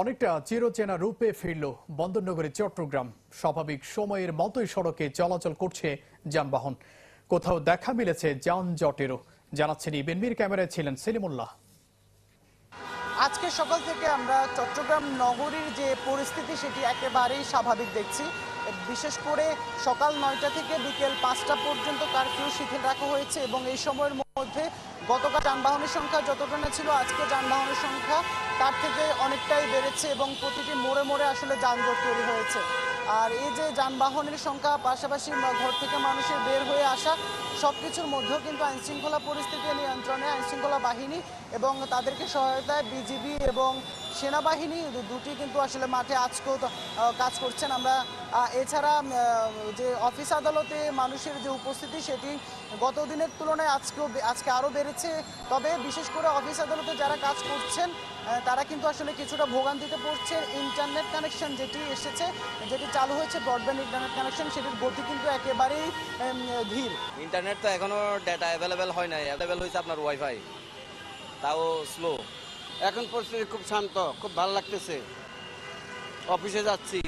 অনেকটা চিরচেনা রূপে ফিরল বন্দরনগরী চট্টগ্রাম। স্বাভাবিক সময়ের মতোই সড়কে চলাচল করছে যানবাহন। কোথাও দেখা মিলেছে যানজটেরও। জানাচ্ছেন ইবেনমির, ক্যামেরায় ছিলেন সেলিমুল্লাহ। আজকে সকাল থেকে আমরা চট্টগ্রাম নগরীর যে পরিস্থিতি সেটি একেবারেই স্বাভাবিক দেখছি। বিশেষ করে সকাল 9টা থেকে বিকেল 5টা পর্যন্ত কারফিউ শিথিল রাখা হয়েছে এবং এই সময়ের মধ্যে গতকাল যানবাহনের সংখ্যা যতটা না ছিল, আজকে যানবাহনের সংখ্যা তার থেকে অনেকটাই বেড়েছে এবং প্রতিটি মোড়ে মোড়ে আসলে যানজট তৈরি হয়েছে। আর এই যে যানবাহনের সংখ্যা, পাশাপাশি ঘর থেকে মানুষের বের হয়ে আসা, সব কিছুর মধ্যেও কিন্তু আইনশৃঙ্খলা পরিস্থিতি নিয়ন্ত্রণে আইনশৃঙ্খলা বাহিনী এবং তাদেরকে সহায়তায় বিজিবি এবং সেনাবাহিনী দুটি কিন্তু আসলে মাঠে আজকেও কাজ করছেন। আমরা এছাড়া যে অফিস আদালতে মানুষের যে উপস্থিতি সেটি গত দিনের তুলনায় আজকে আরও বেড়েছে। তবে বিশেষ করে অফিস আদালতে যারা কাজ করছেন তারা কিন্তু আসলে কিছুটা ভোগান্তিতে পড়ছে। ইন্টারনেট কানেকশন যেটি চালু হয়েছে, ব্রডব্যান্ড ইন্টারনেট কানেকশন, সেটির গতি কিন্তু একেবারেই ধীর। ইন্টারনেট তো এখনো ডেটা অ্যাভেলেবেল হয় নাই, অ্যাভেলেবেল হয়েছে আপনার ওয়াইফাই, তাও স্লো। এখন পরিস্থিতি খুব শান্ত, খুব ভালো লাগতেছে। অফিসে যাচ্ছি,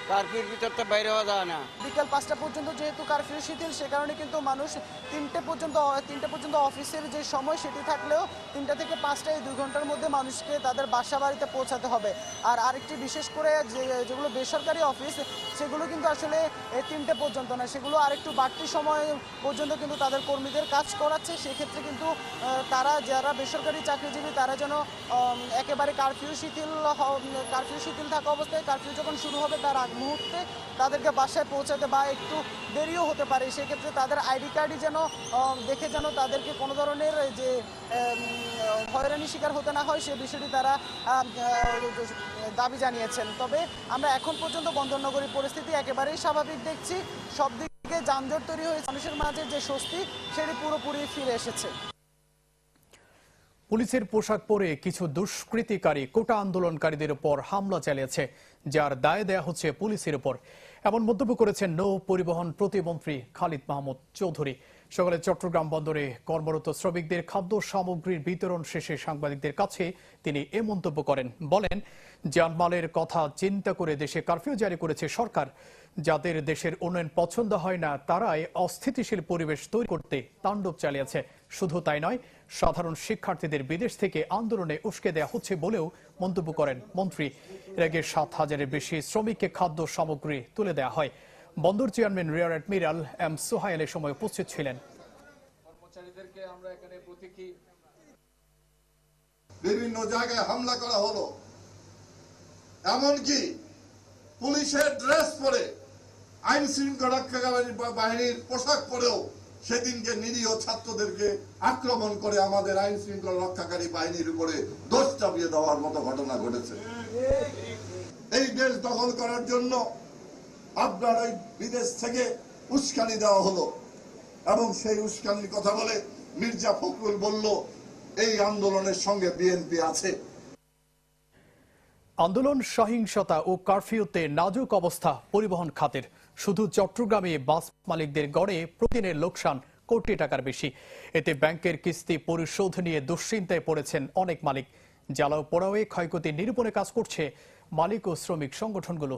কারফিউর ভিতর তো বাইরে হওয়া যায় না। বিকেল 5টা পর্যন্ত যেহেতু কারফিউ শিথিল, সে কারণে কিন্তু মানুষ 3টে পর্যন্ত অফিসের যে সময় সেটি থাকলেও 3টা থেকে 5টা এই 2 ঘন্টার মধ্যে মানুষকে তাদের বাসা বাড়িতে পৌঁছাতে হবে। আর আরেকটি বিশেষ করে যেগুলো বেসরকারি অফিস, সেগুলো কিন্তু আসলে 3টে পর্যন্ত না, সেগুলো আরেকটু বাড়তি সময় পর্যন্ত কিন্তু তাদের কর্মীদের কাজ করাচ্ছে। সেক্ষেত্রে কিন্তু তারা যারা বেসরকারি চাকরিজীবী তারা যেন একেবারে কারফিউ শিথিল থাকা অবস্থায় কারফিউ যখন শুরু হবে তার আগ মুহূর্তে তাদেরকে বাসায় পৌঁছাতে বা একটু দেরিও হতে পারে। সেক্ষেত্রে তাদের আইডি কার্ডই যেন দেখে যেন তাদেরকে কোনো ধরনের যে হয়রানি শিকার হতে না হয়, সে বিষয়টি তারা দাবি জানিয়েছেন। তবে আমরা এখন পর্যন্ত বন্দরনগরীর পরিস্থিতি একেবারেই স্বাভাবিক দেখছি। সব দিকে যানজট তৈরি হয়েছে, মানুষের মাঝে যে স্বস্তি সেটি পুরোপুরি ফিরে এসেছে। পুলিশের পোশাক পরে কিছু দুষ্কৃতিকারী কোটা আন্দোলনকারীদের উপর হামলা চালিয়েছে, যার দায় দেয়া হচ্ছে পুলিশের উপর। এমন মন্তব্য করেছেন নৌ পরিবহন প্রতিমন্ত্রী খালিদ মাহমুদ চৌধুরী। সকালে চট্টগ্রাম বন্দরে কর্মরত শ্রমিকদের খাদ্য সামগ্রীর বিতরণ শেষে সাংবাদিকদের কাছে তিনি এ মন্তব্য করেন। বলেন, জানমালের কথা চিন্তা করে দেশে কারফিউ জারি করেছে সরকার। যাদের দেশের উন্নয়ন পছন্দ হয় না তারাই অস্থিতিশীল পরিবেশ তৈরি করতে তাণ্ডব চালিয়েছে। শুধু তাই নয়, সাধারণ শিক্ষার্থীদের বিদেশ থেকে আন্দোলনে উস্কে দেওয়া হচ্ছে বলেও মন্তব্য করেন মন্ত্রী। এর আগে 7,000-এর বেশি শ্রমিককে খাদ্য সামগ্রী তুলে দেওয়া হয়। বন্দর chairman rear admiral M Sohail এ সময় উপস্থিত ছিলেন। বিভিন্ন জায়গায় হামলা করা হলো, এমনকি পুলিশের ড্রেস পরে, আইন শৃঙ্খলা রক্ষাকারী বাহিনীর পোশাক পরেও সেদিনকে নিরীহ ছাত্রদেরকে আক্রমণ করে আমাদের আইন শৃঙ্খলা রক্ষাকারী বাহিনীর উপরে দোষ চাপিয়ে দেওয়ার মতো ঘটনা ঘটেছে। এই দেশ দখল করার জন্য আপনার ওই বিদেশ থেকে উস্কানি দেওয়া হলো এবং সেই উস্কানির কথা বলে মির্জা ফখরুল বলল এই আন্দোলনের সঙ্গে বিএনপি আছে। আন্দোলন, সহিংসতা ও কারফিউতে নাজুক অবস্থা পরিবহন খাতের। শুধু চট্টগ্রামে বাস মালিকদের গড়ে প্রতিদিনের লোকসান কোটি টাকার বেশি। এতে ব্যাংকের কিস্তি পরিশোধ নিয়ে দুশ্চিন্তায় পড়েছেন অনেক মালিক। জ্বালাও পোড়াওয়ে ক্ষয়ক্ষতি নিরূপণে কাজ করছে মালিক ও শ্রমিক সংগঠনগুলো।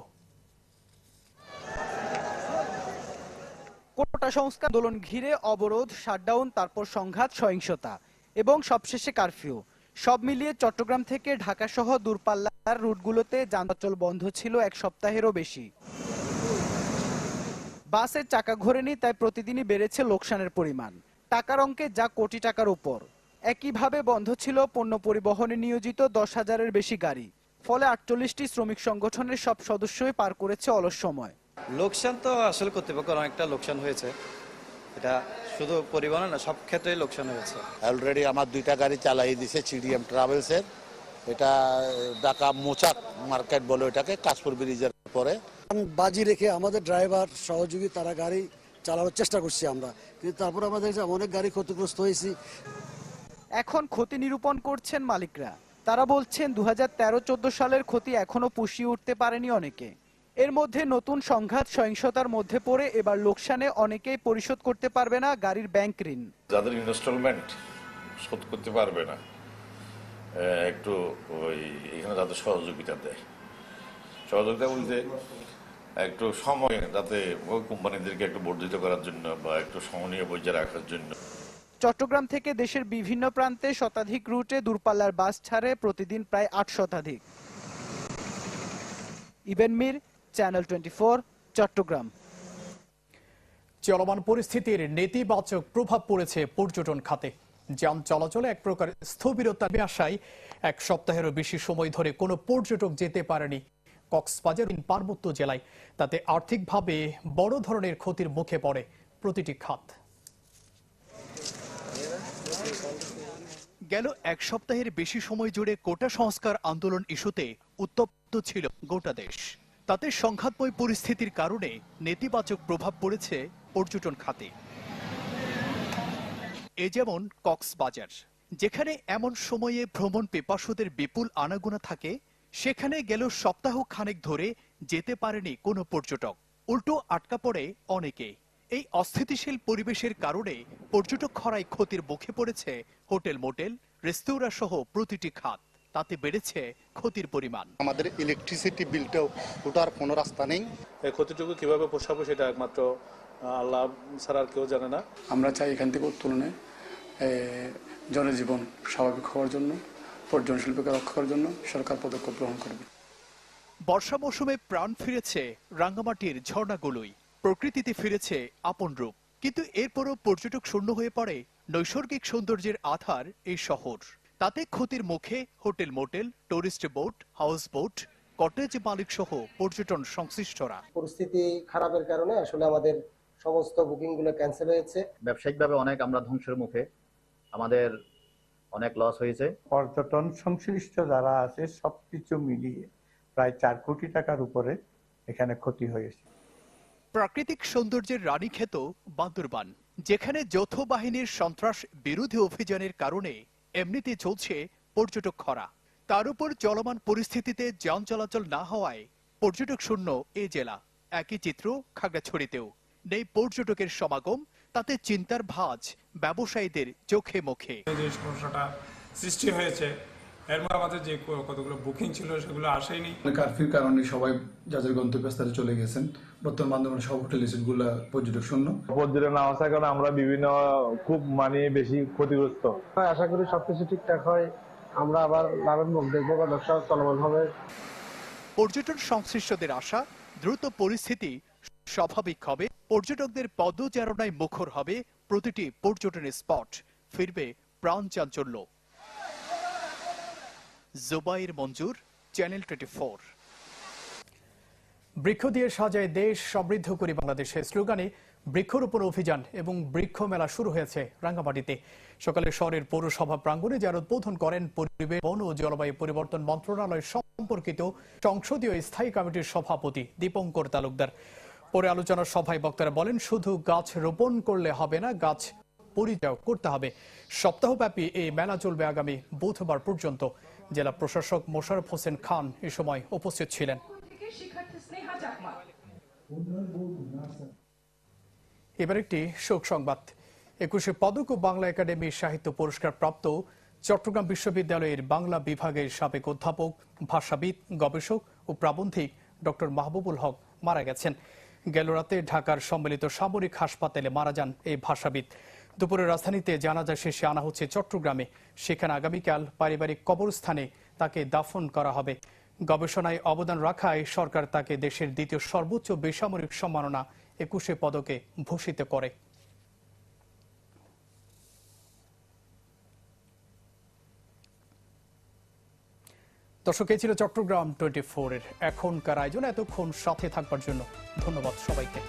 কোটা সংস্কার আন্দোলন ঘিরে অবরোধ, শাটডাউন, তারপর সংঘাত, সহিংসতা এবং সবশেষে কারফিউ। সব মিলিয়ে চট্টগ্রাম থেকে ঢাকা সহ দূরপাল্লার রুটগুলোতে যান চলাচল বন্ধ ছিল 1 সপ্তাহেরও বেশি। বাসের চাকা ঘোরেনি, তাই প্রতিদিনই বেড়েছে লোকসানের পরিমাণ। টাকার অঙ্কে যা কোটি টাকার উপর। একইভাবে বন্ধ ছিল পণ্য পরিবহনে নিয়োজিত 10,000-এর বেশি গাড়ি। ফলে 48টি শ্রমিক সংগঠনের সব সদস্যই পার করেছে অলস সময়। লোকসান তো আসলে কর্তৃপক্ষের অনেকটা লোকসান হয়েছে। এটা শুধু পরিবহনে না, সব ক্ষেত্রেই লোকসান হয়েছে। অলরেডি আমার 2টা গাড়ি চালাই দিছে সিডিএম ট্রাভেলসের। এটা ঢাকা মোচাক মার্কেট বলে ওটাকে, কাশপুর ব্রিজের পরে। বাজি রেখে আমাদের ড্রাইভার সহযোগী তারা গাড়ি চালানোর চেষ্টা করছি আমরা, কিন্তু তারপর আমাদের অনেক গাড়ি ক্ষতিগ্রস্ত হয়েছি। এখন ক্ষতি নিরূপণ করছেন মালিকরা। তারা বলছেন 2013-14 সালের ক্ষতি এখনো পুষিয়ে উঠতে পারেনি অনেকে। এর মধ্যে নতুন সংঘাত, সহিংসতার মধ্যে পড়ে এবার লোকসানে অনেকেই পরিশোধ করতে পারবে না গাড়ির ব্যাংক ঋণ। যাদের ইনস্টলমেন্ট শোধ করতে পারবে না একটু ওই এখানে যাতে সহযোগিতা দেয়। সহযোগিতা বলতে একটু সময় যাতে ওই কোম্পানিদেরকে একটু বর্ধিত করার জন্য বা একটু সমন্বয় বজায় রাখার জন্য। চট্টগ্রাম থেকে দেশের বিভিন্ন প্রান্তে শতাধিক রুটে দূরপাল্লার বাস ছাড়ে প্রতিদিন প্রায় ৮ শতাধিক। ইবেন মির, চ্যানেল 24, চট্টগ্রাম। চলমান পরিস্থিতির নেতিবাচক প্রভাব পড়েছে পর্যটন খাতে। যান চলাচলে এক প্রকার স্থবিরতা আসায় এক সপ্তাহেরও বেশি সময় ধরে কোনো পর্যটক যেতে পারেনি কক্সবাজার পার্বত্য জেলায়। তাতে আর্থিকভাবে বড় ধরনের ক্ষতির মুখে পড়ে প্রতিটি খাত। গেল এক সপ্তাহের বেশি সময় জুড়ে কোটা সংস্কার আন্দোলন ইস্যুতে উত্তপ্ত ছিল গোটা দেশ। তাতে সংঘাতময় পরিস্থিতির কারণে নেতিবাচক প্রভাব পড়েছে পর্যটন খাতে। এ যেমন কক্সবাজার, যেখানে এমন সময়ে ভ্রমণ পিপাসুদের বিপুল আনাগোনা থাকে, সেখানে গেল সপ্তাহ খানেক ধরে যেতে পারেনি কোনো পর্যটক। উল্টো আটকা পড়ে অনেকে। এই অস্থিতিশীল পরিবেশের কারণে পর্যটক খরায় ক্ষতির মুখে পড়েছে হোটেল, মোটেল, রেস্তোরাঁ সহ প্রতিটি খাত। তাতে বেড়েছে ক্ষতির পরিমাণ। আমাদের ইলেকট্রিসিটি বিলটাও ওঠার কোনো রাস্তা নেই। এই ক্ষতিটুকু কিভাবে পোষাবো সেটা একমাত্র আল্লাহ ছাড়া আর কেউ জানে না। আমরা চাই এখান থেকে উত্তোলনে জনজীবন স্বাভাবিক হওয়ার জন্য, পর্যটন শিল্পকে রক্ষা করার জন্য সরকার পদক্ষেপ গ্রহণ করবে। বর্ষা মৌসুমে প্রাণ ফিরেছে রাঙ্গামাটির ঝর্ণাগুলোই, প্রকৃতিতে ফিরেছে আপন রূপ। কিন্তু এরপরও পর্যটক শূন্য হয়ে পড়ে নৈসর্গিক সৌন্দর্যের আধার এই শহর। তাতে ক্ষতির মুখে hotel, motel, tourist boat, house boat, cottage মালিক সহ পর্যটন সংশ্লিষ্টরা। পরিস্থিতি খারাপের কারণে আসলে আমাদের সমস্ত বুকিং গুলো ক্যান্সেল হয়েছে। ব্যবসায়িকভাবে অনেক আমরা ধ্বংসের মুখে, আমাদের অনেক লস হয়েছে। পর্যটন সংশ্লিষ্ট যারা আছে সবকিছু মিলিয়ে প্রায় 4 কোটি টাকার উপরে এখানে ক্ষতি হয়েছে। প্রাকৃতিক সৌন্দর্যের রানীক্ষেত বান্দরবান, যেখানে যৌথ বাহিনীর সন্ত্রাস বিরোধী অভিযানের কারণে এমনিতে চলছে পর্যটক খরা। তার উপর চলমান পরিস্থিতিতে যান চলাচল না হওয়ায় পর্যটক শূন্য এ জেলা। একই চিত্র খাগড়াছড়িতেও। নেই পর্যটকের সমাগম, তাতে চিন্তার ভাঁজ ব্যবসায়ীদের চোখে মুখে। যে সমস্যাটা সৃষ্টি হয়েছে এর মধ্যে আমাদের যে কতগুলো বুকিং ছিল সেগুলো আসেনি। কারফিউর কারণে সবাই যাদের গন্তব্যস্থলে চলে গেছেন। বর্তমান বান্দরবানের সব হোটেল গুলো পর্যটক শূন্য। পর্যটন না আসার কারণে আমরা বিভিন্ন খুব বেশি ক্ষতিগ্রস্ত। আশা করি সবকিছু ঠিকঠাক হয়, আমরা আবার লাভের মুখ দেখবো বা ব্যবসা চলমান হবে। পর্যটন সংশ্লিষ্টদের আশা, দ্রুত পরিস্থিতি স্বাভাবিক হবে, পর্যটকদের পদচারণায় মুখর হবে প্রতিটি পর্যটনের স্পট, ফিরবে প্রাণ চাঞ্চল্য। জুবাইর মঞ্জুর, চ্যানেল 24। বৃক্ষ দিয়ে সাজায় দেশ, সমৃদ্ধ করি বাংলাদেশে স্লোগানে বৃক্ষরোপণ অভিযান এবং বৃক্ষ মেলা শুরু হয়েছে রাঙ্গামাটিতে। সকালে শহরের পৌরসভা প্রাঙ্গণে যার উদ্বোধন করেন পরিবেশ, বন ও জলবায়ু পরিবর্তন মন্ত্রণালয় সম্পর্কিত সংসদীয় স্থায়ী কমিটির সভাপতি দীপঙ্কর তালুকদার। পরে আলোচনা সভায় বক্তারা বলেন, শুধু গাছ রোপণ করলে হবে না, গাছ পরিচয় করতে হবে। সপ্তাহব্যাপী এই মেলা চলবে আগামী বুধবার পর্যন্ত। জেলা প্রশাসক মোশাররফ হোসেন খান এ সময় উপস্থিত ছিলেন। এবার একটি শোক সংবাদ। 21শে পদক ও বাংলা একাডেমি সাহিত্য পুরস্কার প্রাপ্ত চট্টগ্রাম বিশ্ববিদ্যালয়ের বাংলা বিভাগের সাবেক অধ্যাপক, ভাষাবিদ, গবেষক ও প্রাবন্ধিক ডক্টর মাহবুবুল হক মারা গেছেন। গেল রাতে ঢাকার সম্মিলিত সামরিক হাসপাতালে মারা যান এই ভাষাবিদ। দুপুরে রাজধানীতে জানাজা শেষে আনা হচ্ছে চট্টগ্রামে। সেখানে আগামীকাল পারিবারিক কবরস্থানে তাকে দাফন করা হবে। গবেষণায় অবদান রাখায় সরকার তাকে দেশের দ্বিতীয় সর্বোচ্চ বেসামরিক সম্মাননা 21শে পদকে ভূষিত করে। দর্শক, এই ছিল চট্টগ্রাম 24-এর এখনকার আয়োজন। এতক্ষণ সাথে থাকবার জন্য ধন্যবাদ সবাইকে।